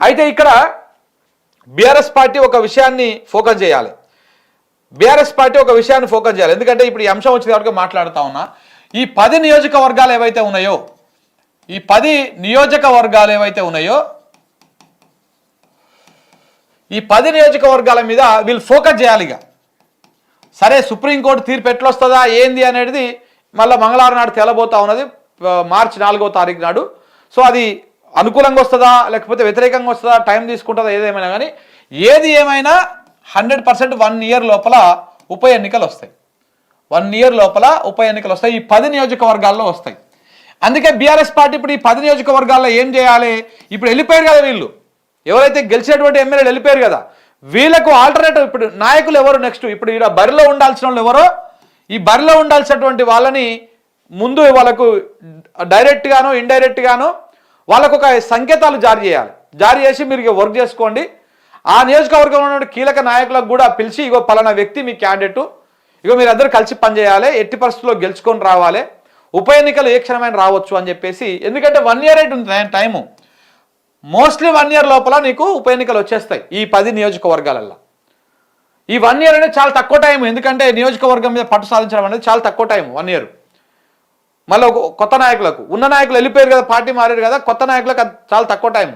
అయితే ఇక్కడ BRS party ఒక విషయాన్ని ఫోకస్ చేయాలి. ఎందుకంటే ఇప్పుడు ఈ అంశం వచ్చే వరకు మాట్లాడుతూ ఉన్నా. ఈ 10 నియోజకవర్గాలు ఏవైతే ఉన్నాయో ఈ 10 నియోజకవర్గాల మీద వీళ్ళు ఫోకస్ చేయాలి. ఇక సరే సుప్రీంకోర్టు తీర్పు ఎట్లొస్తుందా ఏంది అనేది మళ్ళీ మంగళవారం నాడు తేలబోతా ఉన్నది, మార్చి 4వ తారీఖు నాడు. సో అది అనుకూలంగా వస్తుందా లేకపోతే వ్యతిరేకంగా వస్తుందా, టైం తీసుకుంటుందా, ఏదేమైనా కానీ ఏది ఏమైనా 100% 1 ఇయర్ లోపల ఉప ఎన్నికలు వస్తాయి. 1 ఇయర్ లోపల ఉప ఎన్నికలు వస్తాయి. ఈ 10 నియోజకవర్గాల్లో వస్తాయి. అందుకే బీఆర్ఎస్ పార్టీ ఇప్పుడు ఈ 10 నియోజకవర్గాల్లో ఏం చేయాలి? ఇప్పుడు వెళ్ళిపోయారు కదా వీళ్ళు, ఎవరైతే గెలిచినటువంటి ఎమ్మెల్యేలు వెళ్ళిపోయారు కదా, వీళ్ళకు ఆల్టర్నేటివ్ ఇప్పుడు నాయకులు ఎవరు నెక్స్ట్ ఇప్పుడు ఇక్కడ బరిలో ఉండాల్సిన వాళ్ళు ఎవరో, ఈ బరిలో ఉండాల్సినటువంటి వాళ్ళని ముందు వాళ్ళకు డైరెక్ట్ గాను ఇండైరెక్ట్ గాను వాళ్ళకు ఒక సంకేతాలు జారీ చేయాలి. జారీ చేసి మీరు వర్క్ చేసుకోండి. ఆ నియోజకవర్గంలో ఉన్న కీలక నాయకులకు కూడా పిలిచి ఇగో పలానా వ్యక్తి మీ క్యాండిడేటు, ఇగో మీరు అందరూ కలిసి పనిచేయాలి, ఎట్టి పరిస్థితుల్లో గెలుచుకొని రావాలి, ఉప ఎన్నికలు ఏ క్షణమైన రావచ్చు అని చెప్పేసి. ఎందుకంటే 1 ఇయర్ ఉంటుంది టైము, మోస్ట్లీ 1 ఇయర్ లోపల నీకు ఉప ఎన్నికలు వచ్చేస్తాయి ఈ 10 నియోజకవర్గాలలో. ఈ 1 ఇయర్ అనేది చాలా తక్కువ టైం, ఎందుకంటే నియోజకవర్గం మీద పట్టు సాధించడం అనేది చాలా తక్కువ టైం 1 ఇయర్. మళ్ళీ కొత్త నాయకులకు, ఉన్న నాయకులు వెళ్ళిపోయారు కదా, పార్టీ మారారు కదా, కొత్త నాయకులకు చాలా తక్కువ టైం.